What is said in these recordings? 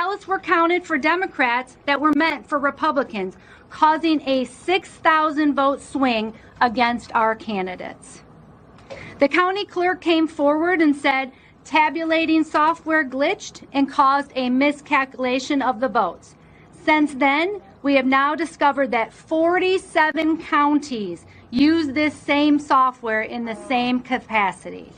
ballots were counted for Democrats that were meant for Republicans, causing a 6,000 vote swing against our candidates. The county clerk came forward and said tabulating software glitched and caused a miscalculation of the votes. Since then, we have now discovered that 47 counties use this same software in the same capacity.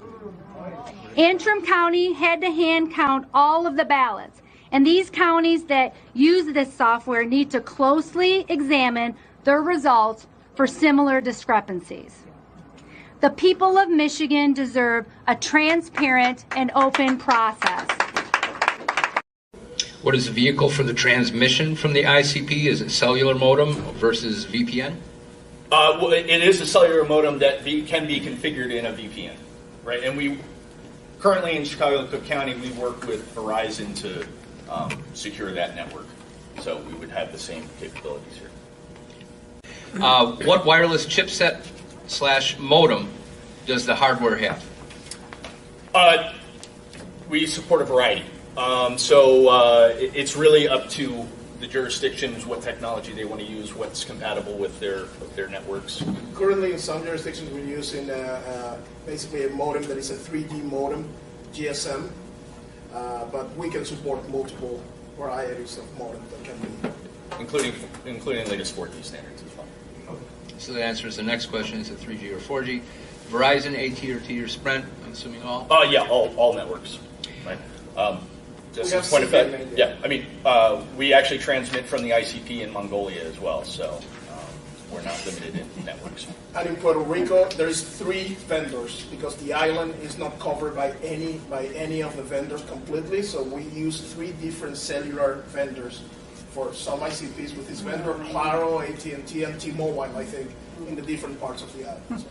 Antrim County had to hand count all of the ballots, and these counties that use this software need to closely examine their results for similar discrepancies. The people of Michigan deserve a transparent and open process. What is the vehicle for the transmission from the ICP? Is it cellular modem versus VPN? It is a cellular modem that can be configured in a VPN, right? And we currently in Chicago-Cook County, we work with Verizon to secure that network. So we would have the same capabilities here. What wireless chipset / modem does the hardware have? We support a variety. It's really up to the jurisdictions what technology they want to use, what's compatible with their networks. Currently, in some jurisdictions, we're using basically a modem that is a 3G modem, GSM, but we can support multiple varieties of modems that can be, including latest 4G standards as well. So that answers the next question: is it 3G or 4G? Verizon, AT&T, or Sprint? I'm assuming all. Yeah, all networks. Right. Just as a point of fact, yeah. I mean, we actually transmit from the ICP in Mongolia as well, so we're not limited in networks. And in Puerto Rico, there is 3 vendors because the island is not covered by any of the vendors completely. So we use 3 different cellular vendors for some ICPs with this vendor, Claro, AT&T, and T-Mobile, I think, in the different parts of the island. So.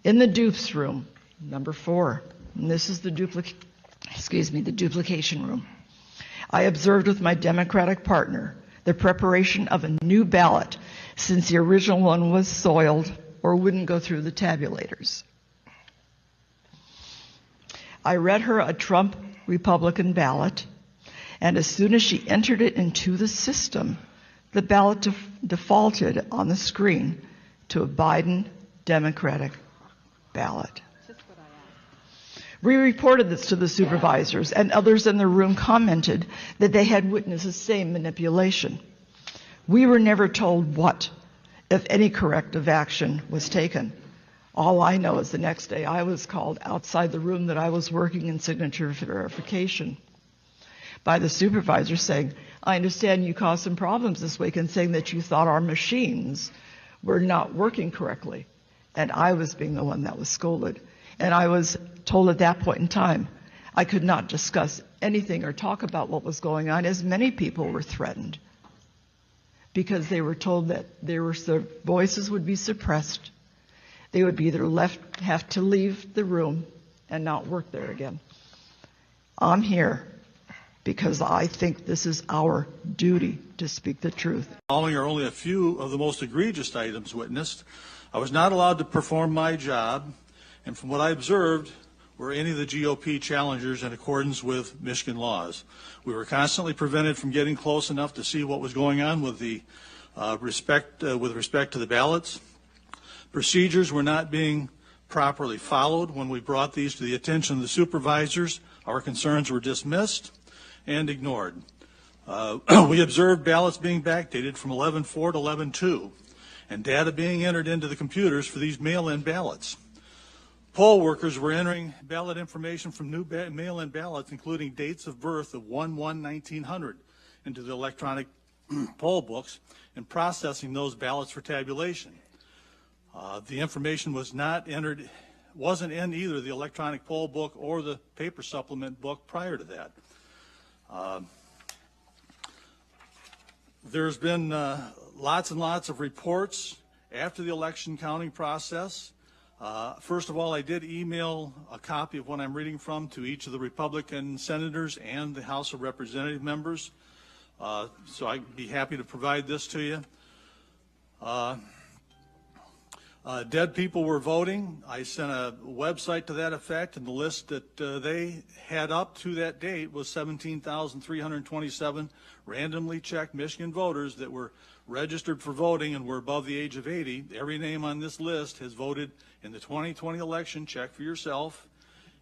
In the dupes room, number 4, and this is the duplication room. I observed with my Democratic partner the preparation of a new ballot since the original one was soiled or wouldn't go through the tabulators. I read her a Trump Republican ballot, and as soon as she entered it into the system, the ballot defaulted on the screen to a Biden Democratic ballot. We reported this to the supervisors, and others in the room commented that they had witnessed the same manipulation. We were never told what, if any, corrective action was taken. All I know is the next day I was called outside the room that I was working in signature verification by the supervisor saying, I understand you caused some problems this week, and saying that you thought our machines were not working correctly. And I was being the one that was scolded. And I was told at that point in time I could not discuss anything or talk about what was going on, as many people were threatened because they were told that their voices would be suppressed. They would be either have to leave the room and not work there again. I'm here because I think this is our duty to speak the truth. Following are only a few of the most egregious items witnessed. I was not allowed to perform my job, and from what I observed, were any of the GOP challengers in accordance with Michigan laws. We were constantly prevented from getting close enough to see what was going on with respect to the ballots. Procedures were not being properly followed. When we brought these to the attention of the supervisors, our concerns were dismissed and ignored. We observed ballots being backdated from 11/4 to 11/2, and data being entered into the computers for these mail-in ballots. Poll workers were entering ballot information from new mail-in ballots, including dates of birth of 1/1/1900, into the electronic poll books and processing those ballots for tabulation. The information wasn't in either the electronic poll book or the paper supplement book prior to that. There's been lots and lots of reports after the election counting process. First of all, I did email a copy of what I'm reading from to each of the Republican senators and the House of Representative members, so I'd be happy to provide this to you. Dead people were voting. I sent a website to that effect, and the list that they had up to that date was 17,327 randomly checked Michigan voters that were registered for voting and were above the age of 80. Every name on this list has voted in the 2020 election. Check for yourself,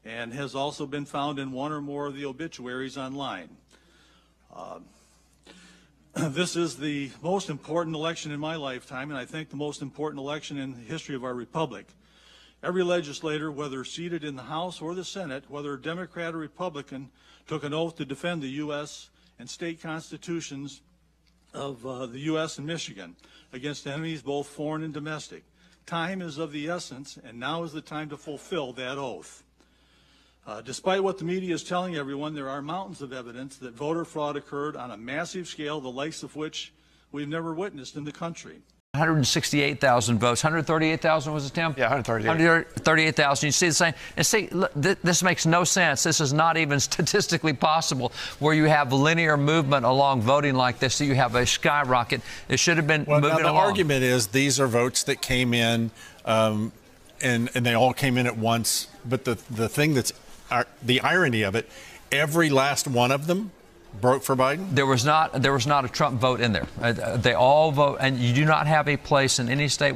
and has also been found in one or more of the obituaries online. This is the most important election in my lifetime, and I think the most important election in the history of our republic. Every legislator, whether seated in the House or the Senate, whether Democrat or Republican, took an oath to defend the U.S. and state constitutions of the U.S. and Michigan against enemies both foreign and domestic. Time is of the essence, and now is the time to fulfill that oath. Despite what the media is telling everyone, there are mountains of evidence that voter fraud occurred on a massive scale, the likes of which we've never witnessed in the country. 168,000 votes. 138,000 was it, Tim? Yeah, 138. 138,000. You see the same. And see, look, this makes no sense. This is not even statistically possible where you have linear movement along voting like this, so you have a skyrocket. It should have been moving along. The argument is these are votes that came in, and they all came in at once. But the thing that's the irony of it, every last one of them broke for Biden? There was not a Trump vote in there. They all vote, and you do not have a place in any state.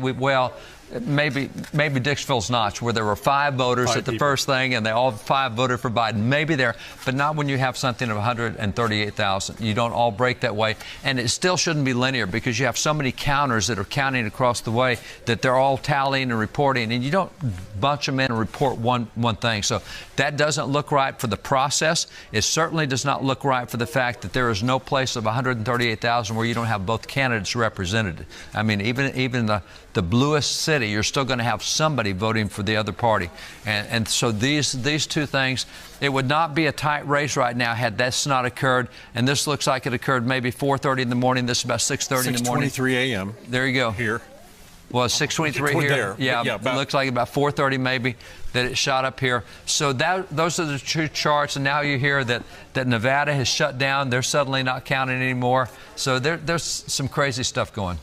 Maybe Dixville's Notch, where there were 5 voters at the first thing, and they all 5 voted for Biden. Maybe there, but not when you have something of 138,000. You don't all break that way, and it still shouldn't be linear because you have so many counters that are counting across the way that they're all tallying and reporting, and you don't bunch them in and report one thing. So that doesn't look right for the process. It certainly does not look right for the fact that there is no place of 138,000 where you don't have both candidates represented. I mean, even the bluest city, you're still going to have somebody voting for the other party. And so these two things, it would not be a tight race right now had this not occurred. And this looks like it occurred maybe 4:30 in the morning. This is about 6:30 in the morning. 6:23 a.m. There you go. Here. Well, 6:23 here. There. Yeah, it looks like about 4:30 maybe that it shot up here. So those are the two charts. And now you hear that Nevada has shut down. They're suddenly not counting anymore. So there's some crazy stuff going.